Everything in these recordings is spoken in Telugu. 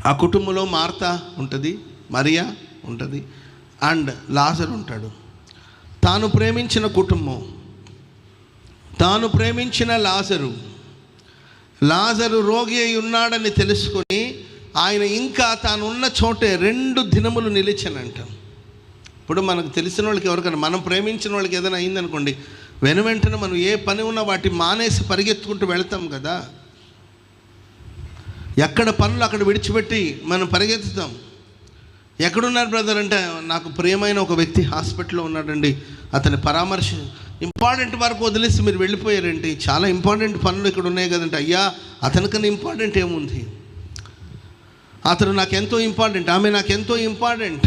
ఆ కుటుంబంలో మార్తా ఉంటుంది, మరియా ఉంటుంది, అండ్ లాజరు ఉంటాడు. తాను ప్రేమించిన కుటుంబం, తాను ప్రేమించిన లాజరు రోగి అయి ఉన్నాడని తెలుసుకొని ఆయన ఇంకా తాను ఉన్న చోటే 2 దినములు నిలిచానంట. ఇప్పుడు మనకు తెలిసిన వాళ్ళకి ఎవరికైనా, మనం ప్రేమించిన వాళ్ళకి ఏదైనా అయిందనుకోండి, వెంటనే మనం ఏ పని ఉన్నా వాటి మానేసి పరిగెత్తుకుంటూ వెళ్తాం కదా. ఎక్కడ పనులు అక్కడ విడిచిపెట్టి మనం పరిగెత్తుతాం. ఎక్కడున్నారు బ్రదర్ అంటే, నాకు ప్రియమైన ఒక వ్యక్తి హాస్పిటల్లో ఉన్నాడండి, అతని పరామర్శ ఇంపార్టెంట్ వరకు వదిలేసి మీరు వెళ్ళిపోయారేంటి, చాలా ఇంపార్టెంట్ పనులు ఇక్కడ ఉన్నాయి కదంటే. అయ్యా, అతనికన్నా ఇంపార్టెంట్ ఏముంది? అతను నాకెంతో ఇంపార్టెంట్, ఆమె నాకెంతో ఇంపార్టెంట్,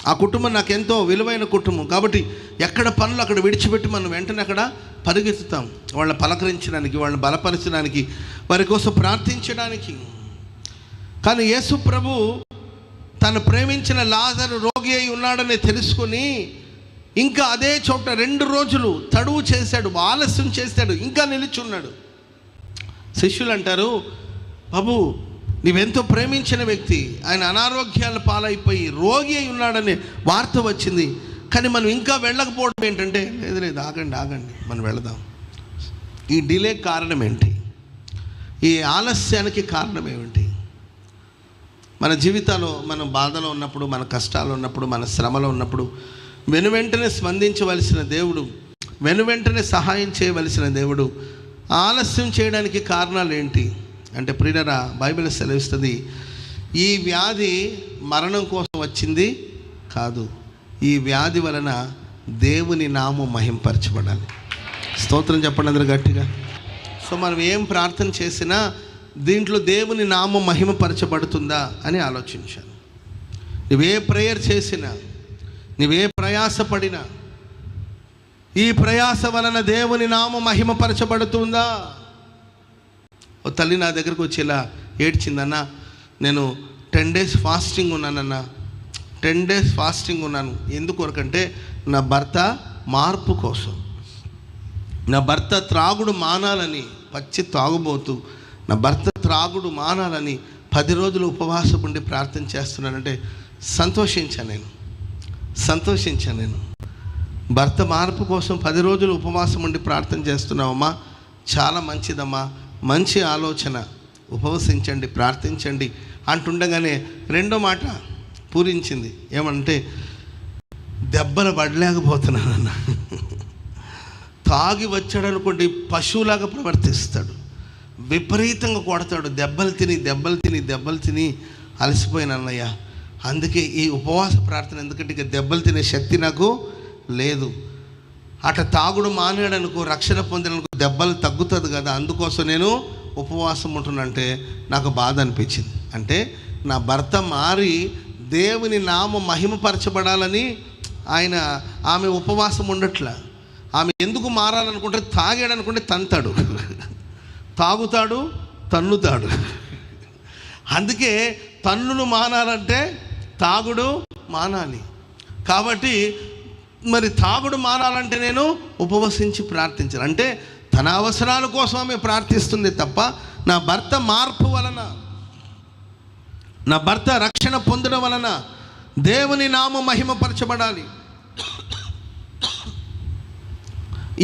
ఆ కుటుంబం నాకెంతో విలువైన కుటుంబం. కాబట్టి ఎక్కడ పనులు అక్కడ విడిచిపెట్టి మనం వెంటనే అక్కడ పరిగెత్తుతాం, వాళ్ళని పలకరించడానికి, వాళ్ళని బలపరచడానికి, వారి కోసం ప్రార్థించడానికి. కానీ యేసు ప్రభు తను ప్రేమించిన లాజరు రోగి అయి ఉన్నాడని తెలుసుకొని ఇంకా అదే చోట 2 రోజులు తడువు చేశాడు, ఆలస్యం చేశాడు, ఇంకా నిలిచున్నాడు. శిష్యులు అంటారు, బాబు నీవెంతో ప్రేమించిన వ్యక్తి, ఆయన అనారోగ్యాల పాలైపోయి రోగి అయి ఉన్నాడనే వార్త వచ్చింది, కానీ మనం ఇంకా వెళ్ళకపోవడం ఏంటంటే, లేదు ఆగండి మనం వెళదాం. ఈ డిలే కారణం ఏంటి? ఈ ఆలస్యానికి కారణం ఏమిటి? మన జీవితాల్లో మనం బాధలో ఉన్నప్పుడు, మన కష్టాలు ఉన్నప్పుడు, మన శ్రమలో ఉన్నప్పుడు వెనువెంటనే స్పందించవలసిన దేవుడు, వెనువెంటనే సహాయం చేయవలసిన దేవుడు ఆలస్యం చేయడానికి కారణాలు ఏంటి అంటే, ప్రియులారా, బైబిల్ సెలవిస్తుంది, ఈ వ్యాధి మరణం కోసం వచ్చింది కాదు, ఈ వ్యాధి వలన దేవుని నామం మహింపరచబడాలి. స్తోత్రం చెప్పండి అందరూ గట్టిగా. సో మనం ఏం ప్రార్థన చేసినా దీంట్లో దేవుని నామం మహిమపరచబడుతుందా అని ఆలోచించాను. నువ్వే ప్రేయర్ చేసినా, నువ్వే ప్రయాసపడినా, ఈ ప్రయాస వలన దేవుని నామం మహిమపరచబడుతుందా? ఓ తల్లి నా దగ్గరకు వచ్చి ఇలా ఏడ్చిందన్నా, నేను 10 days ఫాస్టింగ్ ఉన్నానన్నా, 10 days ఫాస్టింగ్ ఉన్నాను. ఎందుకొరకంటే నా భర్త మార్పు కోసం, నా భర్త త్రాగుడు మానాలని, పచ్చి తాగుబోతూ నా భర్త త్రాగుడు మానాలని 10 రోజులు ఉపవాసం ఉండి ప్రార్థన చేస్తున్నానంటే సంతోషించాను నేను. భర్త మార్పు కోసం 10 రోజులు ఉపవాసం ఉండి ప్రార్థన చేస్తున్నావమ్మా, చాలా మంచిదమ్మా, మంచి ఆలోచన, ఉపవసించండి, ప్రార్థించండి అంటుండగానే 2వ మాట పూరించింది. ఏమంటే, దెబ్బలు పడలేకపోతున్నానన్న. తాగి వచ్చాడు అనుకోండి, పశువులాగా ప్రవర్తిస్తాడు, విపరీతంగా కొడతాడు, దెబ్బలు తిని అలసిపోయిన అన్నయ్య. అందుకే ఈ ఉపవాస ప్రార్థన, ఎందుకంటే ఇక దెబ్బలు తినే శక్తి నాకు లేదు. అట్లా తాగుడు మానేడనుకో, రక్షణ పొందిననుకో దెబ్బలు తగ్గుతుంది కదా, అందుకోసం నేను ఉపవాసం ఉంటున్నంటే నాకు బాధ అనిపించింది. అంటే నా భర్త మారి దేవుని నామం మహిమపరచబడాలని ఆమె ఉపవాసం ఉండట్లా. ఆమె ఎందుకు మారాలనుకుంటే, తాగాడనుకుంటే తంతాడు, తాగుతాడు, తన్నుతాడు. అందుకే తన్నులు మానాలంటే తాగుడు మానాలి. కాబట్టి మరి తాగుడు మానాలంటే నేను ఉపవసించి ప్రార్థించాను. అంటే తన అవసరాల కోసం ఆమె ప్రార్థిస్తుంది తప్ప, నా భర్త మార్పు వలన, నా భర్త రక్షణ పొందడం వలన దేవుని నామం మహిమపరచబడాలి,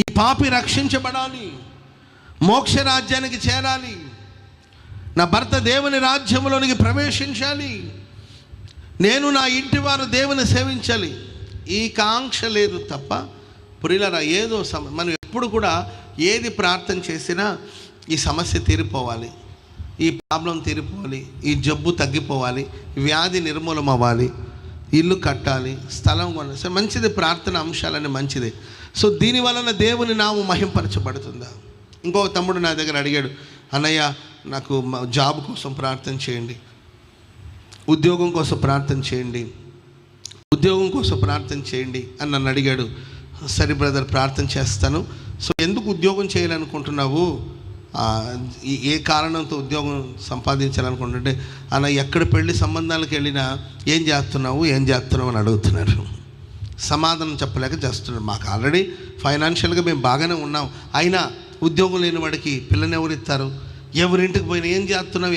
ఈ పాపి రక్షించబడాలి, మోక్ష రాజ్యానికి చేరాలి, నా భర్త దేవుని రాజ్యంలోనికి ప్రవేశించాలి, నేను నా ఇంటి వారు దేవుని సేవించాలి, ఈ కాంక్ష లేదు తప్ప. ప్రియులారా, ఏదో మనం ఎప్పుడు కూడా ఏది ప్రార్థన చేసినా ఈ సమస్య తీరిపోవాలి, ఈ ప్రాబ్లం తీరిపోవాలి, ఈ జబ్బు తగ్గిపోవాలి, వ్యాధి నిర్మూలం అవ్వాలి, ఇల్లు కట్టాలి, స్థలం కొనాలి. సరే, మంచిది, ప్రార్థన అంశాలని మంచిదే. సో దీని వలన దేవుని నామం మహింపరచబడుతుందా? ఇంకో తమ్ముడు నా దగ్గర అడిగాడు, అన్నయ్య నాకు జాబ్ కోసం ప్రార్థన చేయండి, ఉద్యోగం కోసం ప్రార్థన చేయండి అని నన్ను అడిగాడు. సరే బ్రదర్, ప్రార్థన చేస్తాను. సో ఎందుకు ఉద్యోగం చేయాలనుకుంటున్నావు, ఏ కారణంతో ఉద్యోగం సంపాదించాలనుకుంటుంటే, అన్న ఎక్కడ పెళ్లి సంబంధాలకు వెళ్ళినా ఏం చేస్తున్నావు అని అడుగుతున్నారు. సమాధానం చెప్పలేక చేస్తున్నారు. మాకు ఆల్రెడీ ఫైనాన్షియల్గా మేము బాగానే ఉన్నాం, అయినా ఉద్యోగం లేని వాడికి పిల్లని ఎవరు ఇస్తారు, ఎవరింటికి పోయినా ఏం చేస్తున్నావు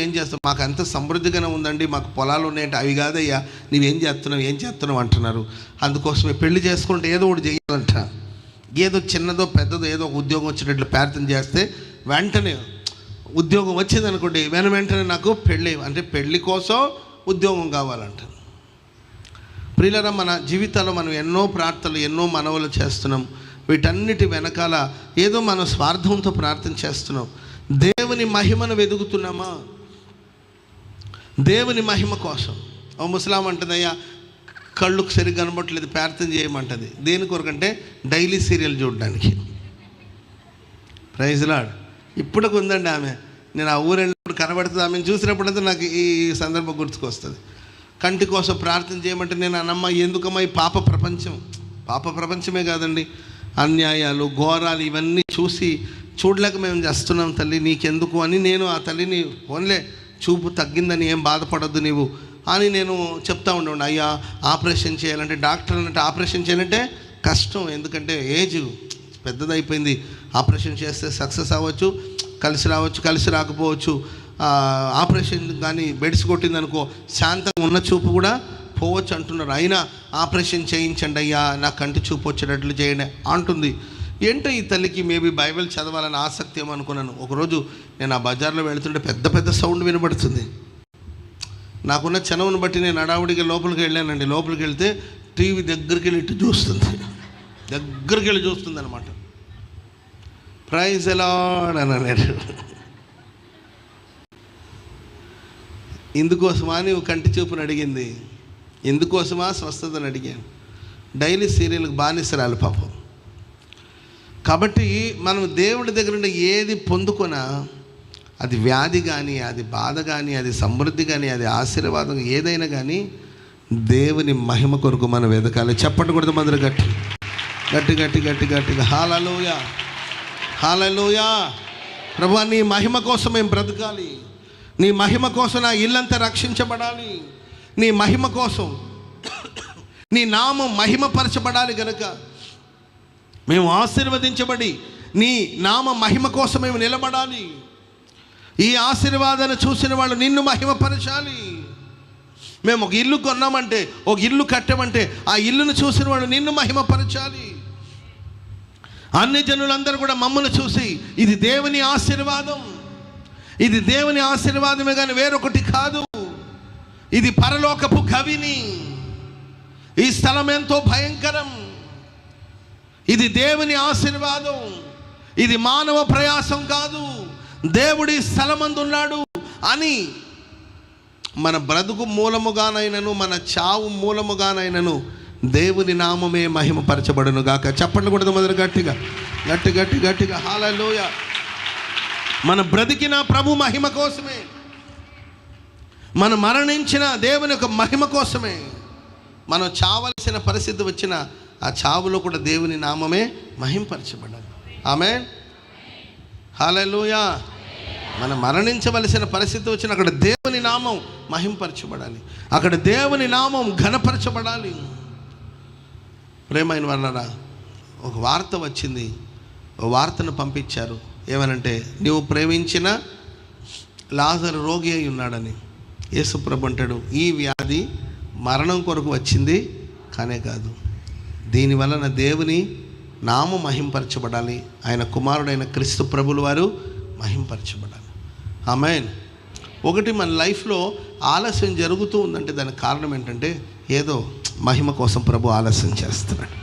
మాకు అంత సమృద్ధిగానే ఉందండి, మాకు పొలాలు ఉన్నాయంటే అవి కాదయ్యా, నువ్వేం చేస్తున్నావు అంటున్నారు. అందుకోసమే పెళ్లి చేసుకుంటే ఏదో ఒకటి చేయాలంట, ఏదో చిన్నదో పెద్దదో ఏదో ఒక ఉద్యోగం వచ్చేటట్లు ప్రార్థన చేస్తే వెంటనే ఉద్యోగం వచ్చింది అనుకోండి, వెంటనే నాకు పెళ్ళి కోసం ఉద్యోగం కావాలంట. ప్రియులారా, మన జీవితాల్లో మనం ఎన్నో ప్రార్థనలు ఎన్నో మనవులు చేస్తున్నాం. వీటన్నిటి వెనకాల ఏదో మనం స్వార్థంతో ప్రార్థన చేస్తున్నాం. దేవుని మహిమను వెతుకుతున్నామా? దేవుని మహిమ కోసం. ఓ ముసలాం అంటుందయ్యా, కళ్ళుకు సరిగ్గా కనబట్టలేదు, ప్రార్థన చేయమంటుంది. దేని కొరకంటే డైలీ సీరియల్ చూడడానికి. Praise Lord. ఇప్పటికి ఉందండి ఆమె. నేను ఆ ఊరు వెళ్ళినప్పుడు కనబడుతుంది, ఆమెను చూసినప్పుడంతా నాకు ఈ సందర్భం గుర్తుకొస్తుంది. కంటి కోసం ప్రార్థన చేయమంటే నేను అన్నమ్మ, ఎందుకమ్మా ఈ పాప ప్రపంచమే కాదండి, అన్యాయాలు ఘోరాలు ఇవన్నీ చూడలేక మేము చేస్తున్నాం తల్లి, నీకెందుకు అని నేను ఆ తల్లిని ఓన్లే చూపు తగ్గిందని ఏం బాధపడద్దు నీవు అని నేను చెప్తా ఉండండి. అయ్యా ఆపరేషన్ చేయాలంటే డాక్టర్ అంటే ఆపరేషన్ చేయాలంటే కష్టం, ఎందుకంటే ఏజ్ పెద్దదైపోయింది. ఆపరేషన్ చేస్తే సక్సెస్ అవ్వచ్చు, కలిసి రావచ్చు, కలిసి రాకపోవచ్చు. ఆపరేషన్ కానీ బెడ్స్ కొట్టిందనుకో శాంతంగా ఉన్న చూపు కూడా పోవచ్చు అంటున్నారు. అయినా ఆపరేషన్ చేయించండి అయ్యా, నా కంటి చూపు వచ్చేటట్లు చేయండి అంటుంది. ఏంటో ఈ తల్లికి మేబీ బైబిల్ చదవాలని ఆసక్తి ఏమో అనుకున్నాను. ఒకరోజు నేను ఆ బజార్లో వెళుతుంటే పెద్ద సౌండ్ వినబడుతుంది. నాకున్న చనువును బట్టి నేను అడావుడిగా లోపలికి వెళ్ళానండి. లోపలికి వెళ్తే టీవీ దగ్గరికి వెళ్ళి ఇటు చూస్తుంది, అనమాట. ప్రైజ్ ఎలా అన్నాడు. ఇందుకోసమా నువ్వు కంటి చూపుని అడిగింది, ఎందుకోసమా స్వస్థతను అడిగాను. డైలీ సీరియల్కి బానిసరాలు పాపం. కాబట్టి మనం దేవుడి దగ్గర నుండి ఏది పొందుకున్నా, అది వ్యాధి కానీ, అది బాధ కానీ, అది సమృద్ధి కానీ, అది ఆశీర్వాదం ఏదైనా కానీ దేవుని మహిమ కొరకు మనం వెతకాలి. చెప్పకూడదు మందరు గట్టిగా హల్లెలూయా, హల్లెలూయా. ప్రభువా, నీ మహిమ కోసం మేము బ్రతకాలి, నీ మహిమ కోసం నా ఇల్లంతా రక్షించబడాలి, నీ మహిమ కోసం నీ నామం మహిమపరచబడాలి గనుక మేము ఆశీర్వదించబడి నీ నామ మహిమ కోసం మేము నిలబడాలి. ఈ ఆశీర్వాదాన్ని చూసిన వాళ్ళు నిన్ను మహిమపరచాలి. మేము ఒక ఇల్లు కొన్నామంటే, ఒక ఇల్లు కట్టామంటే ఆ ఇల్లును చూసిన వాళ్ళు నిన్ను మహిమపరచాలి. అన్ని జనులందరూ కూడా మమ్మల్ని చూసి ఇది దేవుని ఆశీర్వాదం, ఇది దేవుని ఆశీర్వాదమే కానీ వేరొకటి కాదు, ఇది పరలోకపు గవిని, ఈ స్థలం ఎంతో భయంకరం, ఇది దేవుని ఆశీర్వాదం, ఇది మానవ ప్రయాసం కాదు, దేవుడి స్థలమందున్నాడు అని మన బ్రతుకు మూలముగానైనను మన చావు మూలముగానైనను దేవుని నామమే మహిమపరచబడును గాక. చెప్పండి కూడా మొదలు గట్టిగా హల్లెలూయా. మన బ్రతికిన ప్రభు మహిమ కోసమే, మనం మరణించిన దేవుని యొక్క మహిమ కోసమే. మనం చావలసిన పరిస్థితి వచ్చిన ఆ చావులో కూడా దేవుని నామమే మహింపరచబడాలి. ఆమేన్, హల్లెలూయా. మనం మరణించవలసిన పరిస్థితి వచ్చిన అక్కడ దేవుని నామం మహింపరచబడాలి, అక్కడ దేవుని నామం ఘనపరచబడాలి. ప్రేమైన వాళ్ళరా, ఒక వార్త వచ్చింది, ఒక వార్తను పంపించారు. ఏమనంటే, నీవు ప్రేమించిన లాజరు రోగి అయి ఉన్నాడని. యేసు ప్రభు అంటాడు, ఈ వ్యాధి మరణం కొరకు వచ్చింది కానే కాదు, దీనివలన దేవుని నామం మహింపరచబడాలి, ఆయన కుమారుడైన క్రీస్తు ప్రభులు వారు మహింపరచబడాలి. ఆమేన్. ఒకటి మన లైఫ్లో ఆలస్యం జరుగుతూ ఉందంటే దానికి కారణం ఏంటంటే, ఏదో మహిమ కోసం ప్రభు ఆలస్యం చేస్తున్నాడు,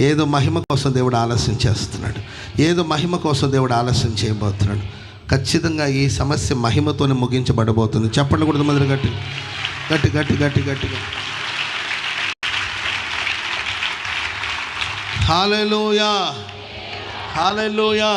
ఏదో మహిమ కోసం దేవుడు ఆలస్యం చేస్తున్నాడు, ఏదో మహిమ కోసం దేవుడు ఆలస్యం చేయబోతున్నాడు. ఖచ్చితంగా ఈ సమస్య మహిమతోనే ముగించబడబోతుంది. చెప్పండి కూడా మొదలు గట్టిగా హల్లెలూయా, హల్లెలూయా.